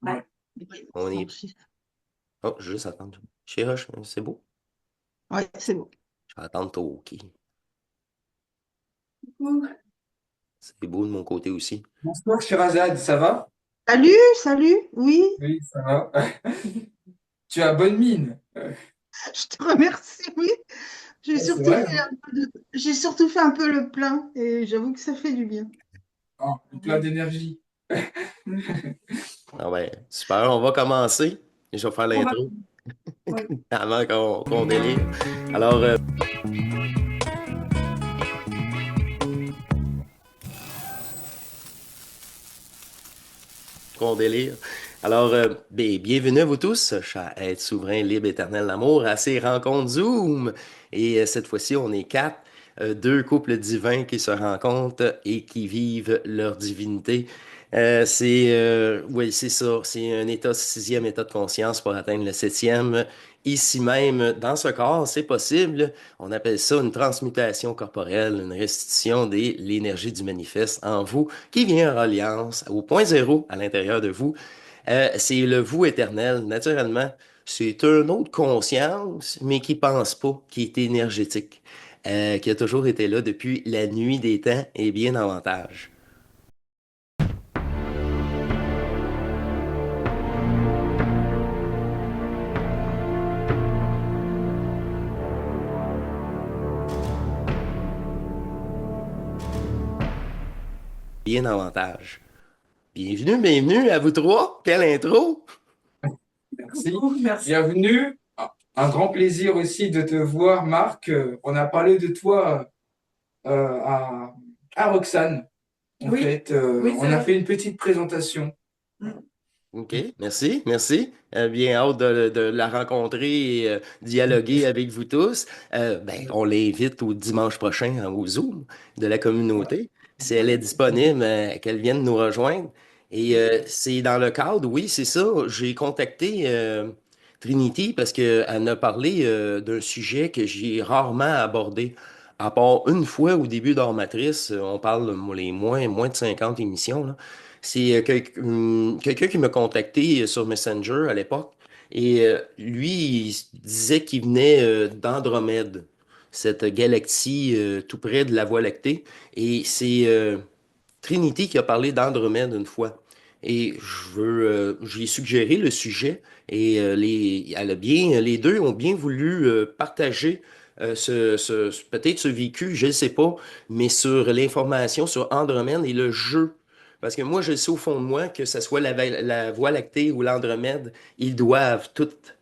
Ouais. On est. Enregistre. Oh, juste attendre. Chez Roche, c'est beau. Ouais, c'est bon. Je vais attendre toi, OK. Coucou. C'est beau de mon côté aussi. Bonsoir Shirazade, ça va? Salut, salut, oui, Oui, ça va. Tu as bonne mine. je te remercie, oui. C'est vrai, hein. J'ai surtout fait un peu le plein et j'avoue que ça fait du bien. Ah, plein d'énergie. Ah ouais, super, on va commencer. Je vais faire On va. l'intro Oui. avant qu'on délire. Alors, qu'on délire. Alors, bienvenue à vous tous, chers êtres souverains, libres, éternels d'amour, à ces rencontres Zoom. Et cette fois-ci, on est quatre, deux couples divins qui se rencontrent et qui vivent leur divinité. Oui, c'est ça. C'est un état, sixième état de conscience pour atteindre le septième. Ici même, dans ce corps, c'est possible. On appelle ça une transmutation corporelle, une restitution de l'énergie du manifeste en vous qui vient en reliance au point zéro à l'intérieur de vous. C'est le vous éternel, naturellement. C'est une autre conscience, mais qui pense pas, qui est énergétique, qui a toujours été là depuis la nuit des temps et bien davantage. Bien davantage. Bienvenue, bienvenue à vous trois. Quelle intro! Merci. Merci. Bienvenue. Un grand plaisir aussi de te voir, Marc. On a parlé de toi à Roxane. En Oui, fait, oui, on c'est a vrai. fait une petite présentation. OK, merci, merci. Bien hâte de la rencontrer et dialoguer avec vous tous. On l'invite au dimanche prochain au Zoom de la communauté. Si elle est disponible, qu'elle vienne nous rejoindre. Et c'est dans le cadre, oui, c'est ça. J'ai contacté Trinity parce qu'elle m'a parlé d'un sujet que j'ai rarement abordé. À part une fois au début d'Or-Matrice, on parle les moins de 50 émissions, là. C'est quelqu'un qui m'a contacté sur Messenger à l'époque. Et lui, il disait qu'il venait d'Andromède, cette galaxie tout près de la Voie lactée. Et c'est Trinity qui a parlé d'Andromède une fois. Et je lui ai suggéré le sujet. Et les deux ont bien voulu partager peut-être ce vécu, je ne sais pas, mais sur l'information sur Andromède et le jeu. Parce que moi, je sais au fond de moi que ce soit la Voie lactée ou l'Andromède, ils doivent toutes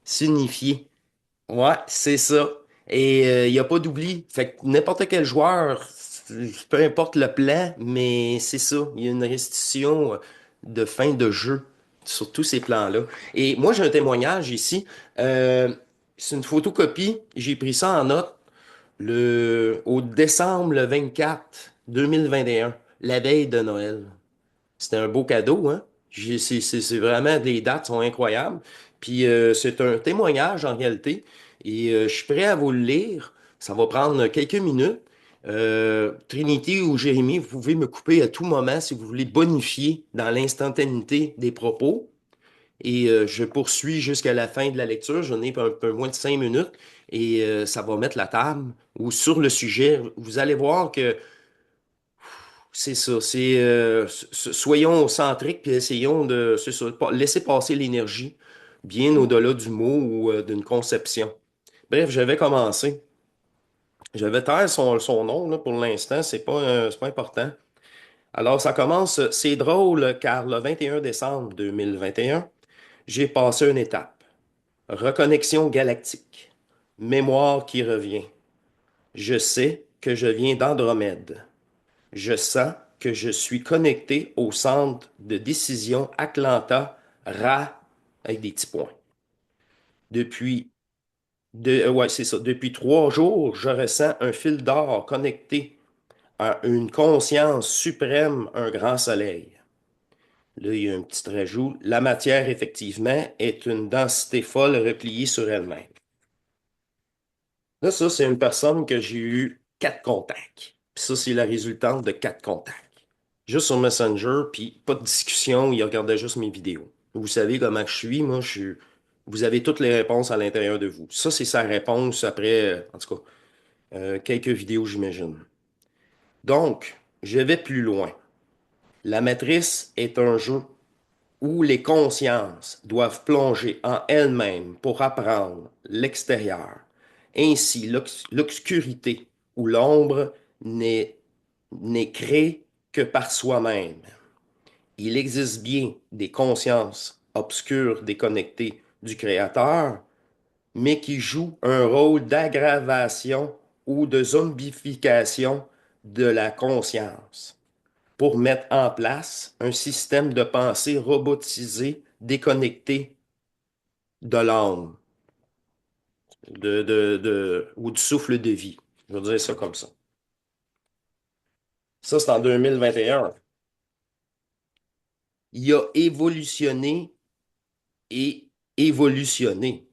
s'unifier. Ouais, c'est ça. Et il n'y a pas d'oubli. Fait que n'importe quel joueur, peu importe le plan, mais c'est ça. Il y a une restitution de fin de jeu sur tous ces plans-là. Et moi, j'ai un témoignage ici. Euh, c'est une photocopie. J'ai pris ça en note au décembre le 24 2021, la veille de Noël. C'était un beau cadeau, hein? C'est vraiment, les dates sont incroyables. Puis c'est un témoignage en réalité. Et je suis prêt à vous le lire. Ça va prendre quelques minutes. Trinity ou Jérémy, vous pouvez me couper à tout moment si vous voulez bonifier dans l'instantanéité des propos. Et je poursuis jusqu'à la fin de la lecture. J'en ai un peu moins de 5 minutes. Et ça va mettre la table ou sur le sujet. Vous allez voir que c'est ça, soyons centriques puis essayons de c'est ça, laisser passer l'énergie bien au-delà du mot ou d'une conception. Bref, je vais commencer. Je vais taire son nom là, pour l'instant, c'est pas important. Alors, ça commence, c'est drôle car le 21 décembre 2021, j'ai passé une étape. Reconnexion galactique. Mémoire qui revient. Je sais que je viens d'Andromède. Je sens que je suis connecté au centre de décision Atlanta Ra avec des petits points. Depuis ouais, c'est ça. Depuis 3 jours, je ressens un fil d'or connecté à une conscience suprême, un grand soleil. Là, il y a un petit rajout. La matière, effectivement, est une densité folle repliée sur elle-même. Là, ça, c'est une personne que j'ai eu 4 contacts. Puis ça, c'est la résultante de 4 contacts. juste sur Messenger, puis pas de discussion, il regardait juste mes vidéos. Vous savez comment je suis, moi, vous avez toutes les réponses à l'intérieur de vous. Ça, c'est sa réponse après, en tout cas, quelques vidéos, j'imagine. Donc, je vais plus loin. La matrice est un jeu où les consciences doivent plonger en elles-mêmes pour apprendre l'extérieur. Ainsi, l'obscurité ou l'ombre n'est n'est créée que par soi-même. Il existe bien des consciences obscures déconnectées du Créateur, mais qui jouent un rôle d'aggravation ou de zombification de la conscience pour mettre en place un système de pensée robotisé, déconnecté de l'âme ou du souffle de vie. Je veux dire ça comme ça. Ça, c'est en 2021. Il a évolutionné et évolutionné.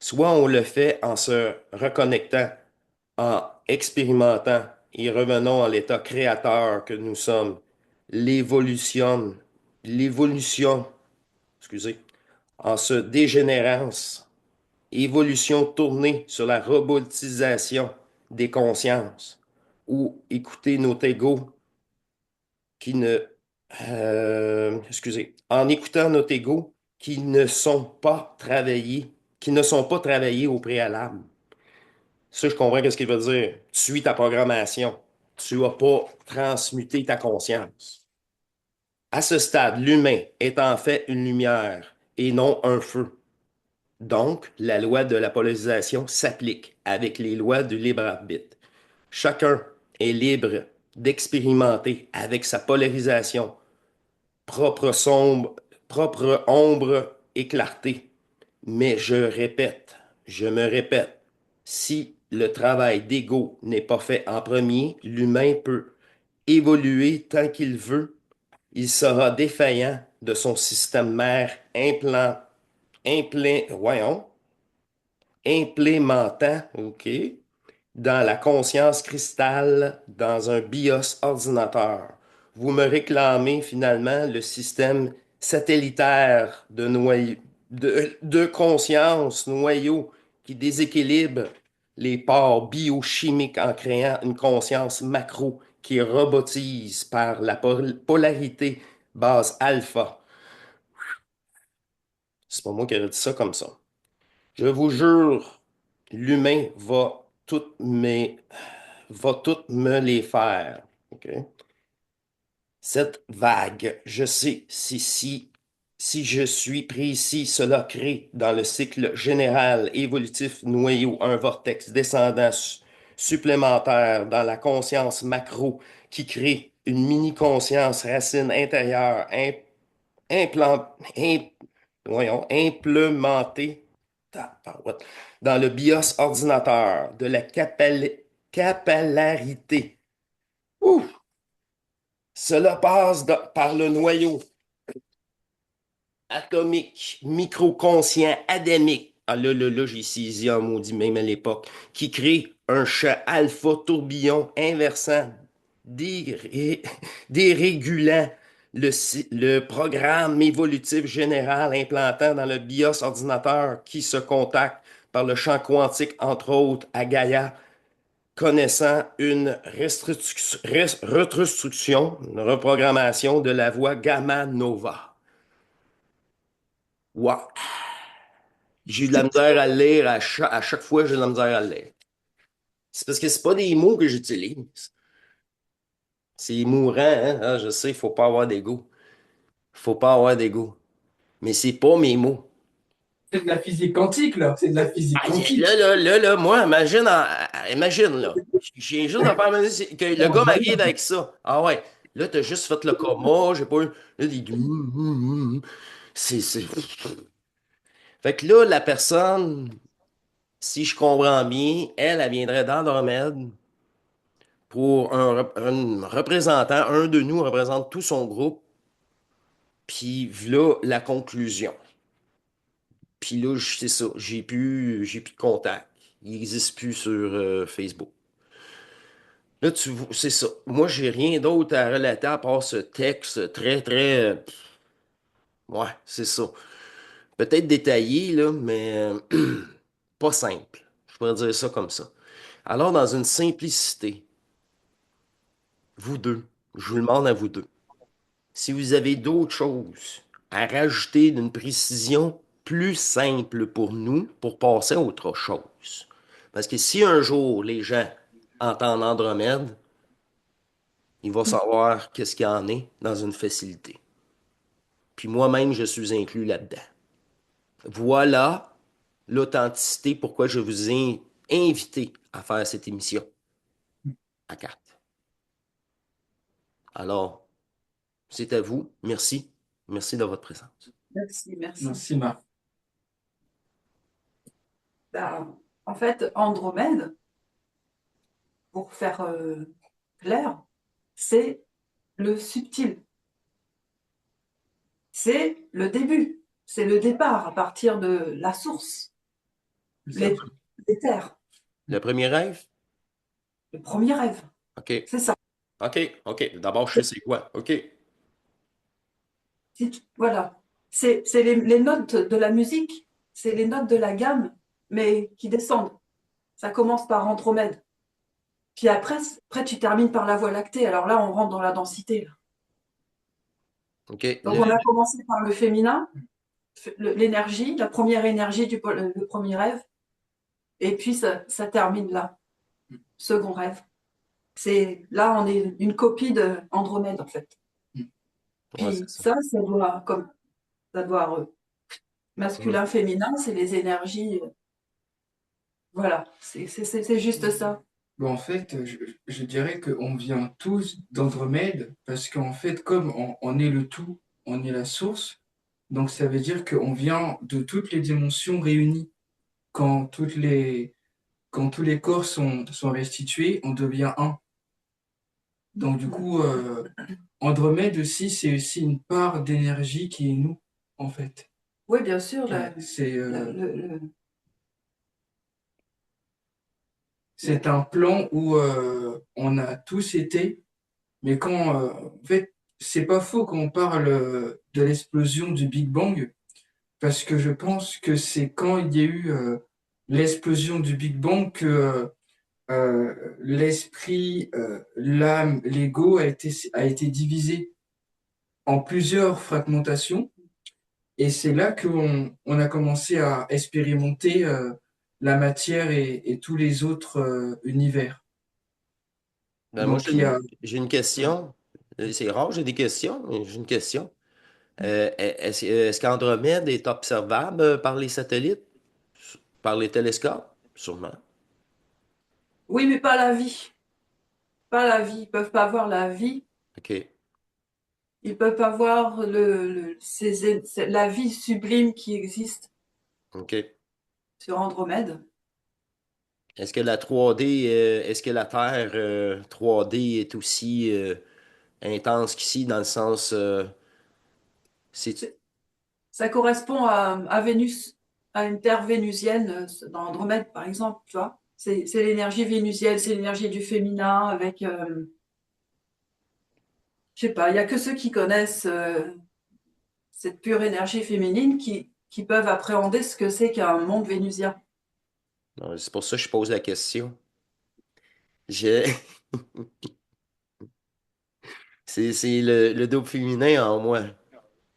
Soit on le fait en se reconnectant, en expérimentant et revenons à l'état créateur que nous sommes. L'évolution, excusez, en se dégénérant, évolution tournée sur la robotisation des consciences ou écouter nos égos qui ne, en écoutant nos égos qui ne sont pas travaillés au préalable. Ça, je comprends ce qu'il veut dire. Tu suis ta programmation. Tu n'as pas transmuté ta conscience. À ce stade, l'humain est en fait une lumière et non un feu. Donc, la loi de la polarisation s'applique avec les lois du libre arbitre. Chacun est libre d'expérimenter avec sa polarisation, propre sombre, propre ombre et clarté. Mais je me répète, si le travail d'ego n'est pas fait en premier, l'humain peut évoluer tant qu'il veut. Il sera défaillant de son système mère voyons, implémentant, OK, dans la conscience cristal, dans un BIOS ordinateur. Vous me réclamez finalement le système satellitaire de conscience noyau qui déséquilibre les parts biochimiques en créant une conscience macro qui robotise par la polarité base alpha. C'est pas moi qui ai dit ça comme ça. Je vous jure, l'humain va toutes me les faire. OK? Cette vague, je sais si je suis précis, cela crée dans le cycle général évolutif noyau un vortex descendant supplémentaire dans la conscience macro qui crée une mini-conscience racine intérieure implant, im- implémentée dans le BIOS ordinateur de la capillarité. Ouh! Cela passe par le noyau atomique, microconscient, adamique. Ah là, j'ai saisi un maudit même à l'époque, qui crée un champ alpha tourbillon inversant, déré- dérégulant le programme évolutif général implantant dans le BIOS ordinateur qui se contacte par le champ quantique, entre autres, à Gaïa, connaissant une reconstruction, une reprogrammation de la voie gamma nova. Wow. J'ai eu de la misère à le lire à chaque fois, j'ai de la misère à le lire. C'est parce que c'est pas des mots que j'utilise. C'est mourant, hein? Ah, je sais, il faut pas avoir d'ego. Faut pas avoir d'ego. Mais c'est pas mes mots. C'est de la physique quantique, là. C'est de la physique Ah, là, quantique. moi, imagine, là. J'ai juste à faire que le gars m'arrive avec ça. Ah ouais, là, t'as juste fait le coma, j'ai pas eu. Là, c'est. Fait que là, la personne, si je comprends bien, elle viendrait d'Andromède pour un représentant, un de nous représente tout son groupe, puis là, la conclusion. Puis là, c'est ça, j'ai plus de contact. Il n'existe plus sur Facebook. Là, c'est ça. Moi, j'ai rien d'autre à relater à part ce texte très, très. Ouais, c'est ça. Peut-être détaillé, là, mais pas simple. Je pourrais dire ça comme ça. Alors, dans une simplicité, vous deux, je vous demande à vous deux, si vous avez d'autres choses à rajouter d'une précision plus simple pour nous, pour passer à autre chose. Parce que si un jour les gens entendent Andromède, ils vont savoir qu'est-ce qu'il y en est dans une facilité. Puis moi-même, je suis inclus là-dedans. Voilà l'authenticité pourquoi je vous ai invité à faire cette émission à carte. Alors, c'est à vous. Merci. Merci de votre présence. Merci, merci. Merci, Marc. Ben, en fait, Andromède, pour faire clair, c'est le subtil. C'est le début. C'est le départ à partir de la source, les, les terres, Le premier rêve? le premier rêve. OK. C'est ça. OK. D'abord, je sais c'est quoi. OK. Voilà. C'est les notes de la musique, c'est les notes de la gamme, mais qui descendent. Ça commence par Andromède. Puis après, tu termines par la Voie lactée. Alors là, on rentre dans la densité, là. OK. Donc, on a commencé par le féminin, l'énergie, la première énergie le premier rêve. Et puis, ça termine là, second rêve. Là, on est une copie de Andromède, en fait. Ouais, Puis c'est ça. ça doit masculin, féminin, c'est les énergies. Voilà, c'est juste ça. Bon, en fait, je dirais qu'on vient tous d'Andromède parce qu'en fait, comme on est le tout, on est la source, donc ça veut dire qu'on vient de toutes les dimensions réunies. Quand quand tous les corps sont restitués, on devient un. Donc du coup, Andromède aussi, c'est aussi une part d'énergie qui est nous, en fait. Oui, bien sûr. Ouais, Le- c'est un plan où on a tous été, mais en fait, c'est pas faux quand on parle de l'explosion du Big Bang, parce que je pense que c'est quand il y a eu l'explosion du Big Bang que l'esprit, l'âme, l'ego a été divisé en plusieurs fragmentations. Et c'est là on a commencé à expérimenter la matière et tous les autres univers. Ben, moi, Donc, il y a... j'ai une question. C'est rare, j'ai des questions, mais j'ai une question. Est-ce qu'Andromède est observable par les satellites, par les télescopes? Sûrement. Oui, mais pas la vie. Pas la vie. Ils peuvent pas voir la vie. OK. Ils peuvent pas voir la vie sublime qui existe OK. sur Andromède. Est-ce que la 3D, est-ce que la Terre 3D est aussi intense qu'ici, dans le sens, c'est... C'est- Ça correspond à Vénus, à une Terre vénusienne dans Andromède, par exemple, tu vois. C'est l'énergie vénusienne, c'est l'énergie du féminin avec, je sais pas, il y a que ceux qui connaissent cette pure énergie féminine qui peuvent appréhender ce que c'est qu'un monde vénusien. C'est pour ça que je pose la question. J'ai... C'est le double féminin en moi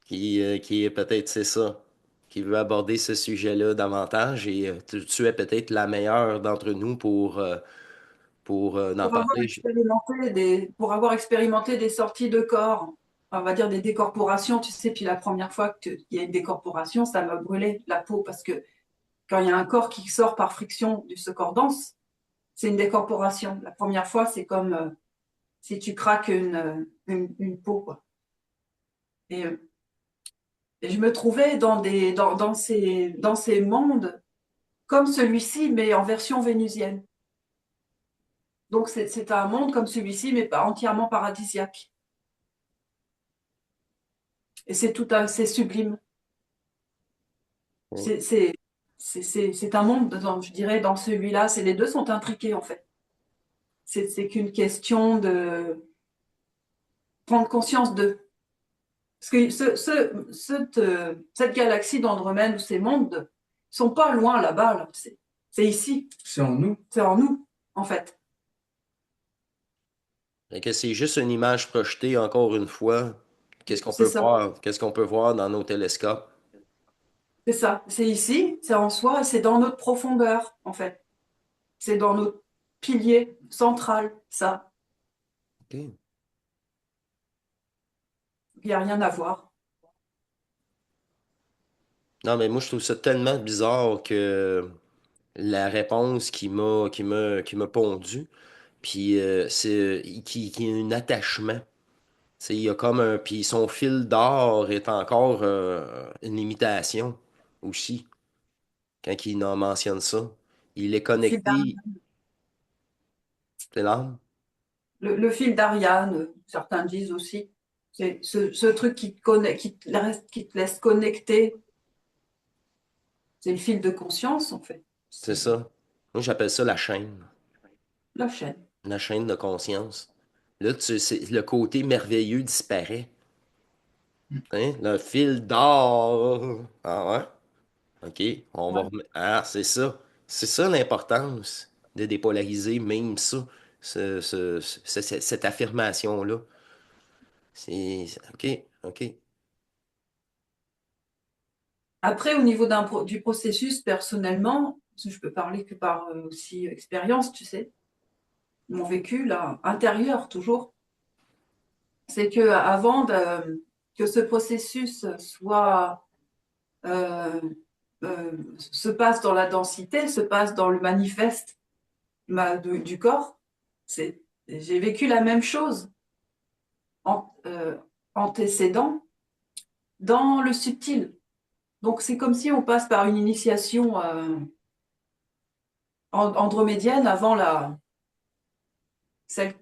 qui est peut-être, c'est ça, qui veut aborder ce sujet-là davantage et tu es peut-être la meilleure d'entre nous pour en parler. Pour avoir expérimenté des sorties de corps, on va dire des décorporations, tu sais, puis la première fois qu'il y a une décorporation, ça m'a brûlé la peau parce que quand il y a un corps qui sort par friction du secordance, c'est une décorporation. La première fois, c'est comme si tu craques une peau, quoi. Et, euh, et je me trouvais dans ces mondes comme celui-ci, mais en version vénusienne. Donc c'est un monde comme celui-ci, mais pas entièrement paradisiaque. Et c'est sublime. Ouais. C'est c'est- c'est un monde, je dirais, dans celui-là, les deux sont intriqués en fait. c'est qu'une question de prendre conscience de. Parce que cette galaxie d'Andromède ou ces mondes sont pas loin là-bas, là. C'est ici, C'est en nous. c'est en nous, en fait. Fait que c'est juste une image projetée, encore une fois. Qu'est-ce qu'on C'est peut ça, voir? Qu'est-ce qu'on peut voir dans nos télescopes? c'est ça. C'est ici, c'est en soi, c'est dans notre profondeur, en fait. C'est dans notre pilier central, ça. OK. Il n'y a rien à voir. Non, mais moi, je trouve ça tellement bizarre que la réponse qui m'a pondu, puis c'est qui a un attachement. Il y a comme un. Puis son fil d'or est encore une imitation aussi, quand il en mentionne ça. Il est Le fil connecté. C'est l'âme? le fil d'Ariane, certains disent aussi. C'est ce truc qui te laisse connecter. C'est le fil de conscience, en fait. C'est C'est ça. Moi, j'appelle ça la chaîne. la chaîne. La chaîne de conscience. Là, le côté merveilleux disparaît. Hein? Le fil d'or. Ah ouais? OK. On va Ouais. Ah, c'est ça. C'est ça l'importance de dépolariser même ça. Cette affirmation-là. OK. OK. Après, au niveau du processus, personnellement, parce que je peux parler que par aussi expérience, tu sais, mon vécu, là, intérieur toujours, c'est que que ce processus euh, se passe dans la densité, se passe dans le manifeste du corps, j'ai vécu la même chose en, antécédent dans le subtil. Donc c'est comme si on passe par une initiation andromédienne avant celle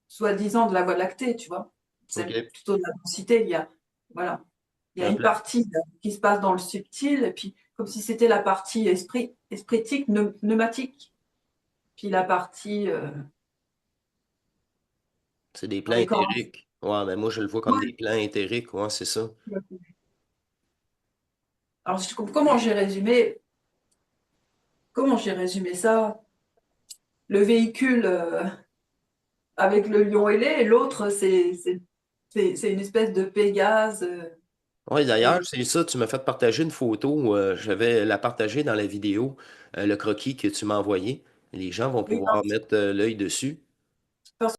soi-disant de la Voie lactée, tu vois. Celle OK. plutôt de la densité, voilà, il y a Un une pla- partie qui se passe dans le subtil, et puis comme si c'était la partie espritique, pneumatique, puis la partie C'est des dans plans les corps. éthériques. Ouais, mais moi, je le vois comme des Ouais. plans éthériques. Ouais, c'est ça. Alors comment j'ai résumé ça? Le véhicule avec le lion ailé, et l'autre c'est une espèce de Pégase. Oui, d'ailleurs, Et c'est ça, tu m'as fait partager une photo. Je vais la partager dans la vidéo, le croquis que tu m'as envoyé. Les gens vont oui, pouvoir mettre l'œil dessus. parce,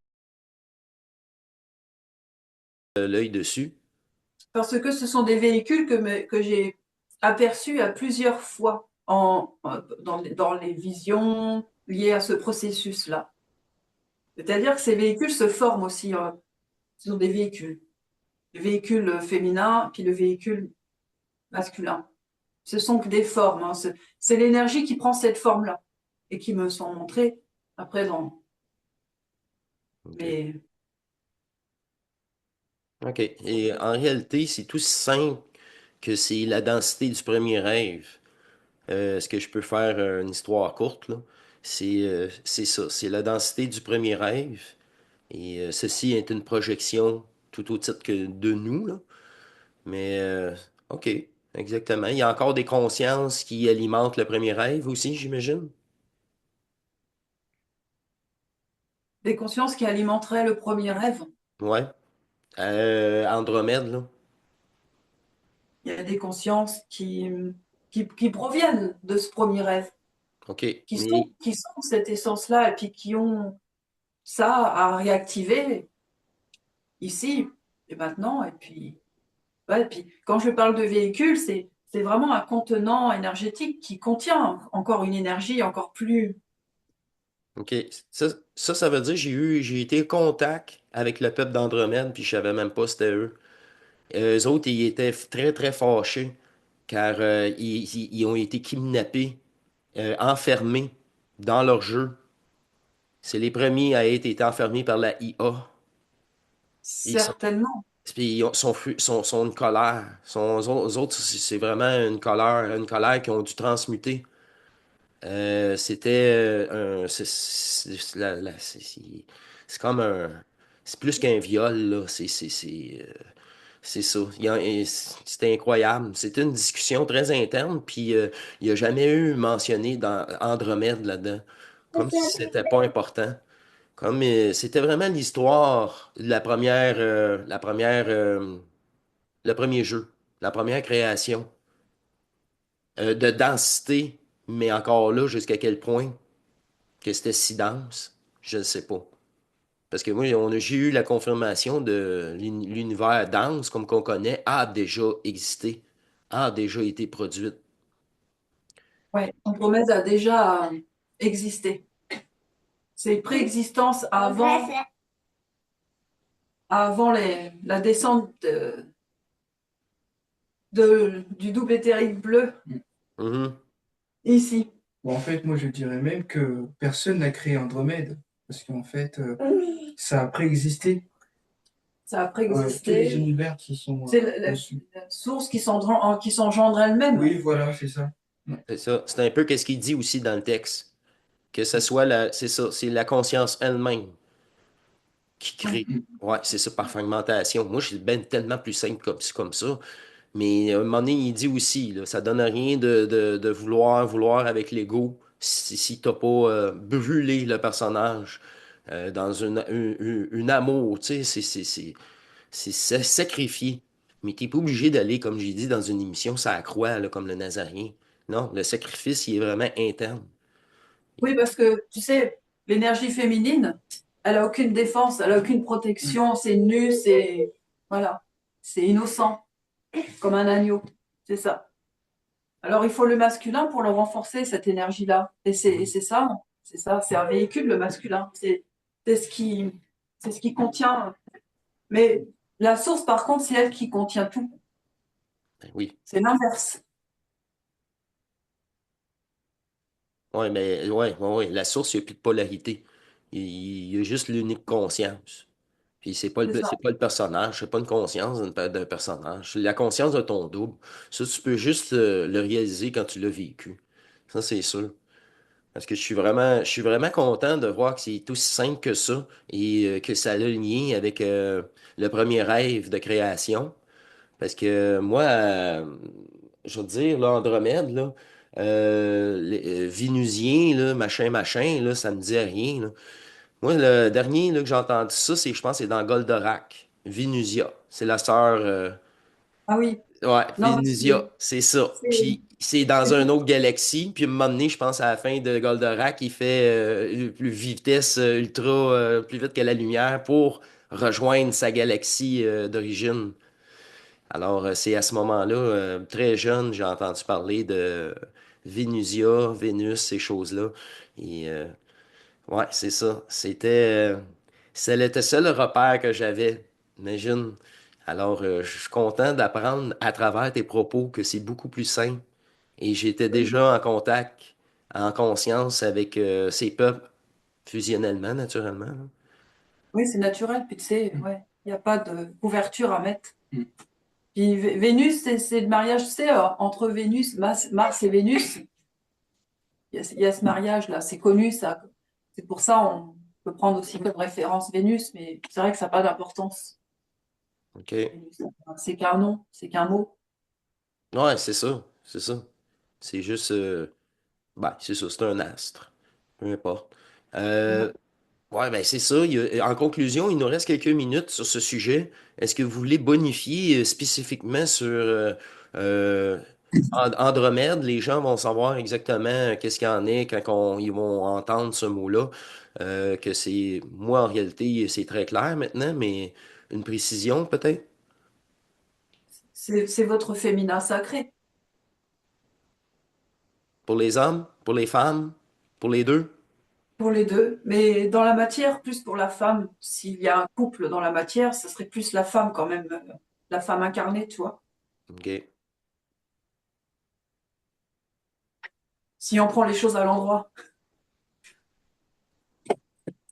L'œil dessus. parce que ce sont des véhicules que j'ai aperçus à plusieurs fois dans les visions liées à ce processus-là. C'est-à-dire que ces véhicules se forment aussi. Ce sont des véhicules. Le véhicule féminin, puis le véhicule masculin. Ce sont que des formes, hein. C'est l'énergie qui prend cette forme-là et qui me sont montrées après dans OK. mes. OK. Et en réalité, c'est tout simple que c'est la densité du premier rêve. Est-ce que je peux faire une histoire courte, là? C'est ça. C'est la densité du premier rêve. Et ceci est une projection tout au titre que de nous, là. Mais, OK, exactement. Il y a encore des consciences qui alimentent le premier rêve aussi, j'imagine. Des consciences qui alimenteraient le premier rêve. Ouais. Andromède, là. Il y a des consciences qui proviennent de ce premier rêve, OK. Mais, qui sont cette essence-là et puis qui ont ça à réactiver ici et maintenant. Et puis, ouais, et puis quand je parle de véhicule, c'est vraiment un contenant énergétique qui contient encore une énergie encore plus. OK. Ça veut dire que j'ai été en contact avec le peuple d'Andromède, puis je savais même pas c'était eux. Eux autres, ils étaient très, très fâchés, car ils ont été kidnappés, enfermés dans leur jeu. C'est les premiers à être été enfermés par la IA. Ils sont, Certainement. puis ils sont une colère. Eux autres, c'est vraiment une colère qu'ils ont dû transmuter. C'était c'est comme c'est plus qu'un viol, là. C'est ça. Et c'était incroyable. C'était une discussion très interne, puis il n'y a jamais eu mentionné dans Andromède là-dedans. Comme si c'était pas important. Comme c'était vraiment l'histoire de le premier jeu, la première création de densité, mais encore là, jusqu'à quel point que c'était si dense, je ne sais pas. Parce que moi, j'ai eu la confirmation de l'univers dense, comme qu'on connaît, a déjà existé, a déjà été produite. Ouais, Andromède a déjà existé. C'est une préexistence avant la descente du double éthérique bleu Mhm. ici. Bon, en fait, moi, je dirais même que personne n'a créé Andromède, parce qu'en fait, ça a préexisté. Ça a Tous les préexisté. univers se sont C'est conçus. la source qui s'engendre elle-même. Oui, voilà, c'est ça. Ouais. C'est ça. C'est un peu qu'est-ce qu'il dit aussi dans le texte. Que ce soit c'est ça, c'est la conscience elle-même qui Ouais. crée. Ouais, c'est ça, par fragmentation. Moi, je suis ben tellement plus simple comme ça. Mais à un moment donné, il dit aussi, là, ça donne rien de vouloir avec l'ego si t'as pas brûlé le personnage dans une amour, tu sais, c'est sacrifié. Mais t'es pas obligé d'aller, comme j'ai dit dans une émission, ça croix, là, comme le Nazarien. Non, le sacrifice, il est vraiment interne. Oui, parce que tu sais, l'énergie féminine, elle a aucune défense, elle a aucune protection, c'est nu, c'est voilà, c'est innocent, comme un agneau, c'est ça. Alors il faut le masculin pour le renforcer cette énergie-là, et c'est ça, c'est un véhicule le masculin, c'est ce qui c'est ce qui contient. Mais la source, par contre, c'est elle qui contient tout. Ben oui. C'est l'inverse. Ouais, mais ouais. La source, il n'y a plus de polarité. Il y a juste l'unique conscience. Puis C'est ça. c'est pas le personnage, c'est pas une conscience d'un personnage. C'est la conscience de ton double. Ça, tu peux juste le réaliser quand tu l'as vécu. Ça, c'est sûr. Parce que je suis vraiment content de voir que c'est aussi simple que ça et que ça a le lien avec le premier rêve de création. Parce que moi, je veux dire, là, Andromède, là, Vénusien, là, machin, là, ça me dit rien, là. Moi, le dernier là, que j'ai entendu ça, je pense, c'est dans Goldorak. Venusia. C'est la sœur. Ah oui. Ouais, Non, mais Venusia, c'est ça. Puis c'est dans c'est une autre galaxie. Puis à un moment donné, je pense à la fin de Goldorak, il fait plus vitesse ultra plus vite que la lumière pour rejoindre sa galaxie d'origine. Alors, c'est à ce moment-là, très jeune, j'ai entendu parler de Venusia, Vénus, ces choses-là. Et ouais, c'est ça. C'était ça le repère que j'avais. Imagine. Alors, je suis content d'apprendre à travers tes propos que c'est beaucoup plus simple. Et j'étais déjà en contact, en conscience avec ces peuples, fusionnellement, naturellement, là. oui, c'est naturel. Puis tu sais, ouais, il n'y a pas de couverture à mettre. Mm. Puis Vénus, c'est le mariage, tu sais, entre Vénus, Mars et Vénus. Il y a ce mariage-là, c'est connu, ça. C'est pour ça on peut prendre aussi comme référence Vénus, mais c'est vrai que ça n'a pas d'importance. OK. Vénus. C'est qu'un nom, c'est qu'un mot. Ouais, c'est ça. C'est ça. C'est juste. Ben, c'est ça, c'est un astre. Peu importe. Ouais. Euh, Ouais, ben c'est ça. En conclusion, il nous reste quelques minutes sur ce sujet. Est-ce que vous voulez bonifier spécifiquement sur euh, Andromède? Les gens vont savoir exactement qu'est-ce qu'il y en est quand ils vont entendre ce mot-là. Que c'est, moi, en réalité, c'est très clair maintenant, mais une précision peut-être C'est votre féminin sacré. pour les hommes, pour les femmes, pour les deux. Pour les deux, mais dans la matière, plus pour la femme. S'il y a un couple dans la matière, ce serait plus la femme quand même, la femme incarnée, tu vois. OK. Si on prend les choses à l'endroit.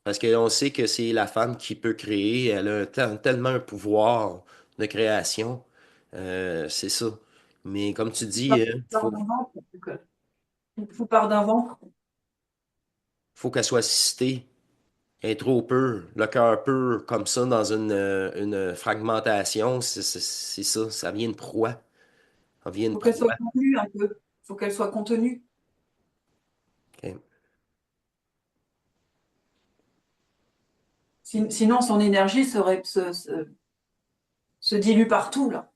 Parce qu'on sait que c'est la femme qui peut créer, elle a tellement un pouvoir de création. C'est ça. Mais comme tu dis, faut... vous part d'un ventre. Faut qu'elle soit assistée. Elle est trop pure. Le cœur pur, comme ça, dans une fragmentation, c'est ça. Ça vient de proie. Ça vient de Faut qu'elle soit proie. contenue un peu. Faut qu'elle soit contenue. OK. Sinon, son énergie se dilue partout, là.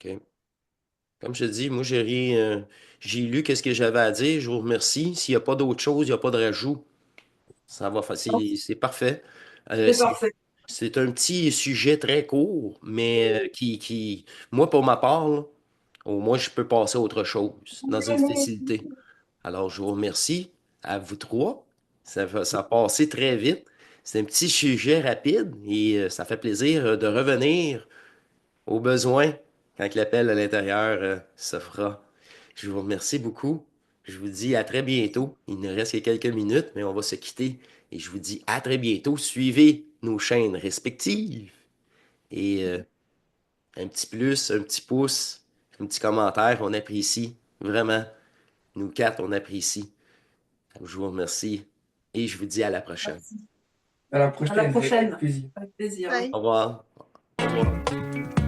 OK. Comme je te dis, moi, j'ai rien, j'ai lu qu'est-ce que j'avais à dire. Je vous remercie. S'il n'y a pas d'autre chose, il n'y a pas de rajout. Ça va, c'est parfait. C'est parfait. C'est un petit sujet très court, mais moi, pour ma part, là, au moins, je peux passer à autre chose dans une facilité. Alors, je vous remercie à vous trois. Ça a passé très vite. C'est un petit sujet rapide et ça fait plaisir de revenir aux besoins quand l'appel à l'intérieur se fera. Je vous remercie beaucoup. Je vous dis à très bientôt. Il ne reste que quelques minutes, mais on va se quitter. Et je vous dis à très bientôt. Suivez nos chaînes respectives. Et un petit plus, un petit pouce, un petit commentaire, on apprécie. Vraiment. Nous quatre, on apprécie. Je vous remercie. Et je vous dis à la prochaine. À la À la prochaine, avec prochaine. plaisir. Avec plaisir. Bye. Au revoir. Au revoir.